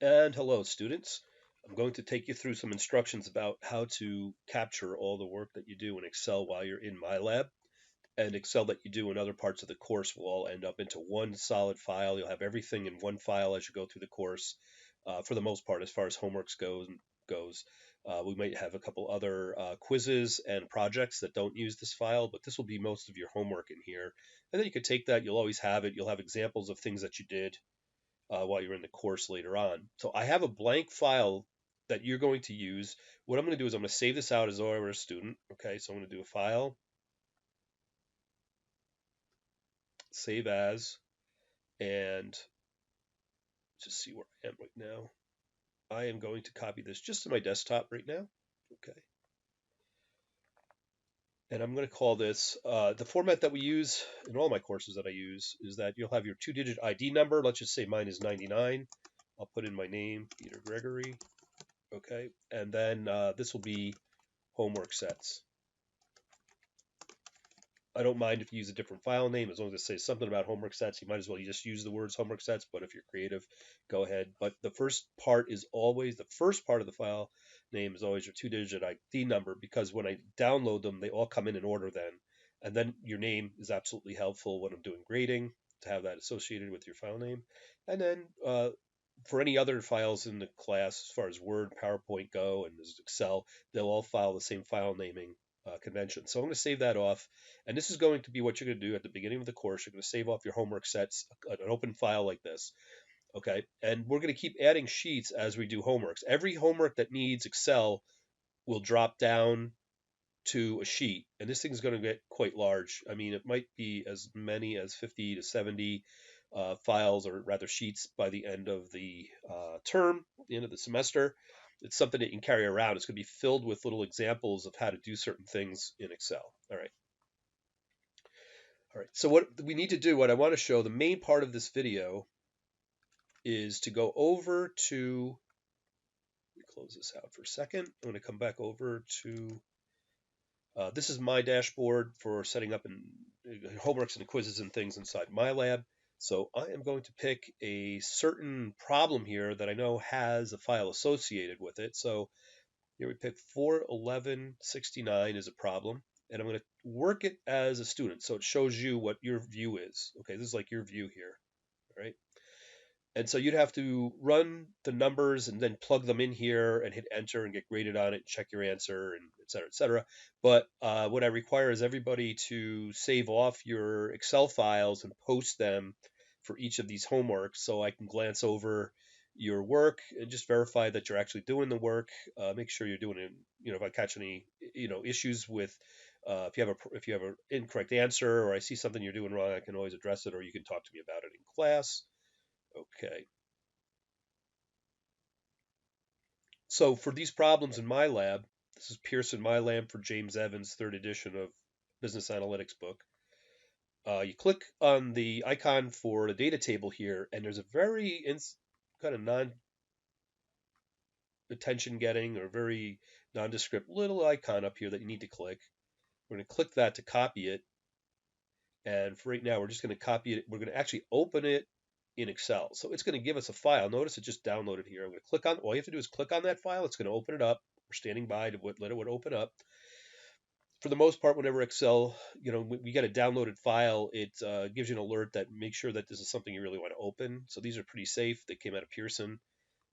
And hello, students. I'm going to take you through some instructions about how to capture all the work that you do in Excel while you're in MyLab. And Excel that you do in other parts of the course will all end up into one solid file. You'll have everything in one file as you go through the course, for the most part, as far as homeworks goes. We might have a couple other quizzes and projects that don't use this file, but this will be most of your homework in here. And then you can take that. You'll always have it. You'll have examples of things that you did while you're in the course later on. So I have a blank file that you're going to use. What I'm going to do is I'm going to save this out as though I were a student. Okay, so I'm going to do a file, save as, and just see where I am right now. I am going to copy this just to my desktop right now. Okay. And I'm going to call this, the format that we use in all my courses that I use is that you'll have your 2-digit ID number. Let's just say mine is 99. I'll put in my name, Peter Gregory. Okay. And then this will be homework sets. I don't mind if you use a different file name as long as it says something about homework sets. You might as well just use the words homework sets, but if you're creative, go ahead. But the first part is always, the first part of the file name is always your 2-digit ID number, because when I download them, they all come in order then. And then your name is absolutely helpful when I'm doing grading to have that associated with your file name. And then for any other files in the class, as far as Word, PowerPoint go, and Excel, they'll all follow the same file naming convention. So I'm going to save that off. And this is going to be what you're going to do at the beginning of the course. You're going to save off your homework sets, an open file like this. Okay. And we're going to keep adding sheets as we do homeworks. Every homework that needs Excel will drop down to a sheet. And this thing's going to get quite large. I mean, it might be as many as 50 to 70 files, or rather sheets, by the end of the term, the end of the semester. It's something that you can carry around. It's going to be filled with little examples of how to do certain things in Excel. All right. All right. So what we need to do, what I want to show, the main part of this video is to go over to, let me close this out for a second. I'm going to come back over to, this is my dashboard for setting up homeworks and quizzes and things inside MyLab. So I am going to pick a certain problem here that I know has a file associated with it. So here we pick 41169 as a problem, and I'm going to work it as a student. So it shows you what your view is. Okay, this is like your view here, all right? And so you'd have to run the numbers and then plug them in here and hit enter and get graded on it, and check your answer, and et cetera, et cetera. But what I require is everybody to save off your Excel files and post them for each of these homeworks, so I can glance over your work and just verify that you're actually doing the work. Make sure you're doing it. If I catch any issues with if you have an incorrect answer, or I see something you're doing wrong, I can always address it, or you can talk to me about it in class. Okay. So for these problems in MyLab, this is Pearson MyLab for James Evans, third edition of Business Analytics book. You click on the icon for the data table here, and there's a very kind of non-attention getting or very nondescript little icon up here that you need to click. We're going to click that to copy it. And for right now, we're just going to copy it. We're going to actually open it in Excel. So it's going to give us a file. Notice it just downloaded here. I'm going to click on, all you have to do is click on that file. It's going to open it up. We're standing by to let it open up. For the most part, whenever Excel, we get a downloaded file, it gives you an alert that makes sure that this is something you really want to open. So these are pretty safe. They came out of Pearson.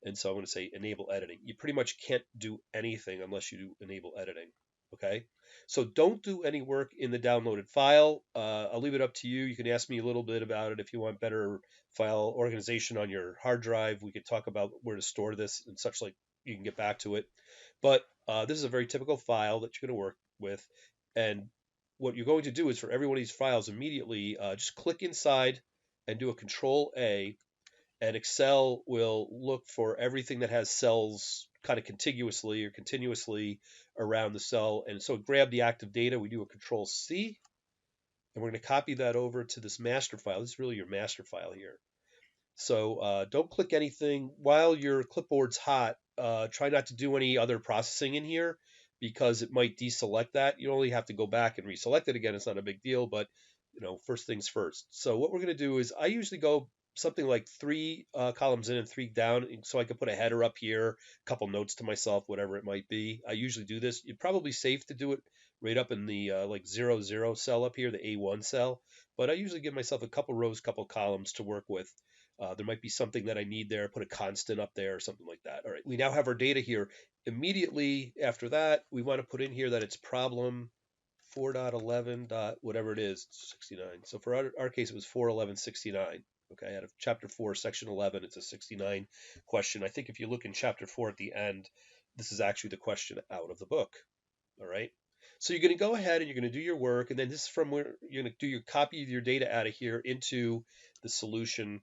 And so I'm going to say enable editing. You pretty much can't do anything unless you do enable editing. Okay, so don't do any work in the downloaded file. I'll leave it up to you. You can ask me a little bit about it if you want better file organization on your hard drive. We could talk about where to store this and such, like you can get back to it. But this is a very typical file that you're going to work with. And what you're going to do is for every one of these files immediately just click inside and do a Control A, and Excel will look for everything that has cells kind of contiguously or continuously around the cell. And so grab the active data, we do a Control C, and we're going to copy that over to this master file. This is really your master file here. So don't click anything while your clipboard's hot. Try not to do any other processing in here, because it might deselect that. You only have to go back and reselect it again. It's not a big deal, but first things first. So what we're going to do is I usually go something like 3 columns in and 3 down, so I could put a header up here, a couple notes to myself, whatever it might be. I usually do this. It's probably safe to do it right up in the like 00 cell up here, the A1 cell. But I usually give myself a couple rows, couple columns to work with. There might be something that I need there, put a constant up there or something like that. All right, we now have our data here. Immediately after that, we want to put in here that it's problem 4.11. Whatever it is, 69. So for our case, it was 4.11.69. Okay, out of chapter 4, section 11, it's a 69 question. I think if you look in chapter 4 at the end, this is actually the question out of the book. All right. So you're going to go ahead and you're going to do your work, and then this is from where you're going to do your copy of your data out of here into the solution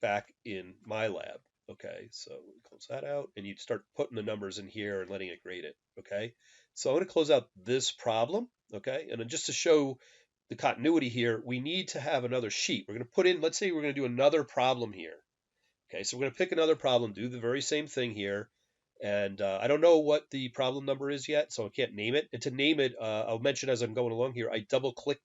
back in MyLab. Okay, so close that out, and you'd start putting the numbers in here and letting it grade it. Okay, so I'm going to close out this problem. Okay, and then just to show the continuity here, we need to have another sheet. We're going to put in, let's say we're going to do another problem here. Okay, so we're going to pick another problem, do the very same thing here. And I don't know what the problem number is yet, so I can't name it. And to name it, I'll mention as I'm going along here, I double click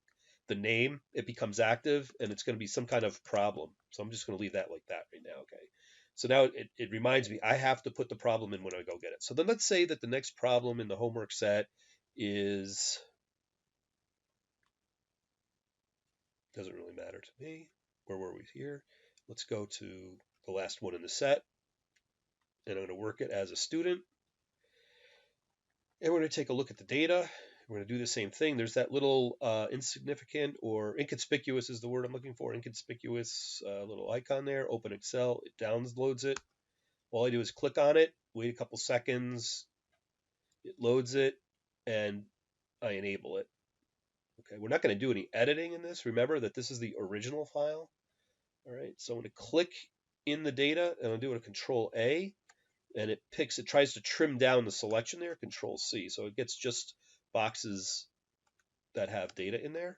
the name, it becomes active, and it's going to be some kind of problem. So I'm just going to leave that like that right now, okay? So now it reminds me, I have to put the problem in when I go get it. So then let's say that the next problem in the homework set is, doesn't really matter to me. Where were we here? Let's go to the last one in the set, and I'm going to work it as a student. And we're going to take a look at the data. We're going to do the same thing. There's that little insignificant or inconspicuous is the word I'm looking for. Inconspicuous little icon there. Open Excel. It downloads it. All I do is click on it, wait a couple seconds. It loads it, and I enable it. Okay, we're not going to do any editing in this. Remember that this is the original file. All right, so I'm going to click in the data, and I'm doing a Control A. And it tries to trim down the selection there, Control C. So it gets just boxes that have data in there.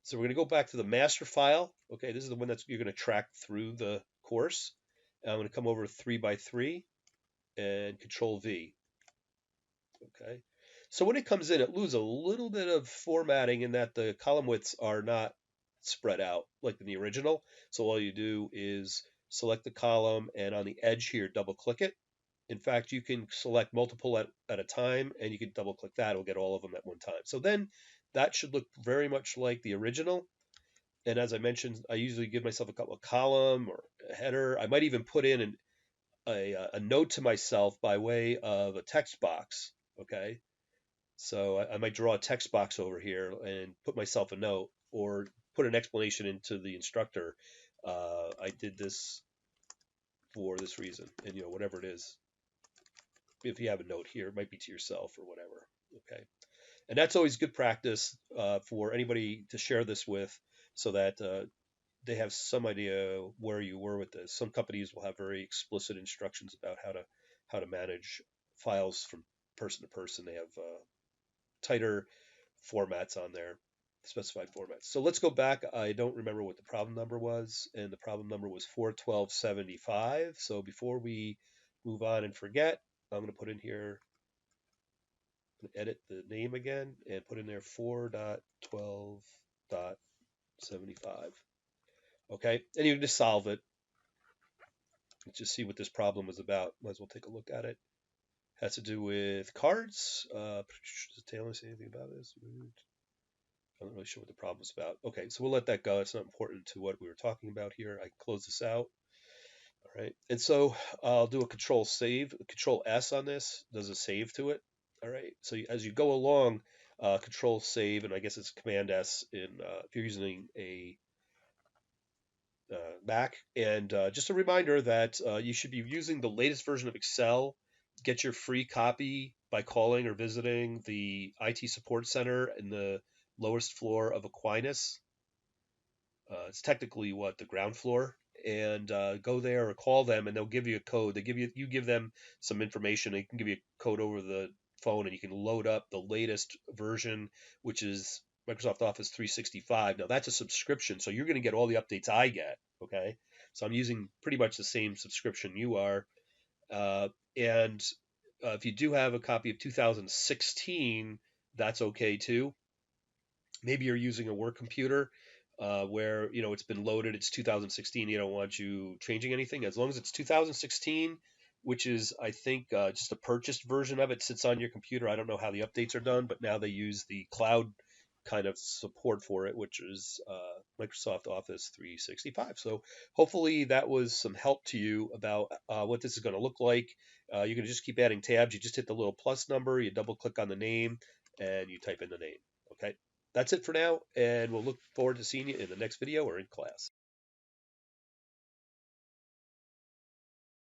So we're going to go back to the master file. Okay, this is the one that you're going to track through the course. And I'm going to come over 3x3 and Control V. Okay. So when it comes in, it loses a little bit of formatting in that the column widths are not spread out like in the original. So all you do is select the column and on the edge here, double click it. In fact, you can select multiple at a time, and you can double click that. It'll get all of them at one time. So then that should look very much like the original. And as I mentioned, I usually give myself a couple of column or a header. I might even put in a note to myself by way of a text box. Okay. So I might draw a text box over here and put myself a note or put an explanation into the instructor. I did this for this reason, and whatever it is. If you have a note here, it might be to yourself or whatever. Okay. And that's always good practice for anybody to share this with so that they have some idea where you were with this. Some companies will have very explicit instructions about how to manage files from person to person. They have tighter formats on there, specified formats. So let's go back. I don't remember what the problem number was, and the problem number was 41275. So before we move on and forget, I'm going to put in here, edit the name again, and put in there 4.12.75. Okay, and you can just solve it. Let's just see what this problem is about. Might as well take a look at it. Has to do with cards. Does Taylor say anything about this? I'm not really sure what the problem is about. Okay, so we'll let that go. It's not important to what we were talking about here. I can close this out. All right, and so I'll do a Control S on this. Does a save to it. All right, so as you go along, Control Save, and I guess it's Command S if you're using a Mac. And just a reminder that you should be using the latest version of Excel. Get your free copy by calling or visiting the IT Support Center in the lowest floor of Aquinas. It's technically the ground floor, and go there or call them, and they'll give you a code. You give them some information. They can give you a code over the phone, and you can load up the latest version, which is Microsoft Office 365. Now that's a subscription, so you're going to get all the updates I get. Okay, so I'm using pretty much the same subscription you are, and if you do have a copy of 2016, that's okay too. Maybe you're using a work computer. where it's been loaded, it's 2016, you don't want you changing anything. As long as it's 2016, which is I think just a purchased version of it, sits on your computer. I don't know how the updates are done, but now they use the cloud kind of support for it, which is Microsoft Office 365. So hopefully that was some help to you about what this is going to look like. You can just keep adding tabs. You just hit the little plus number, you double click on the name, and you type in the name. Okay. That's it for now, and we'll look forward to seeing you in the next video or in class.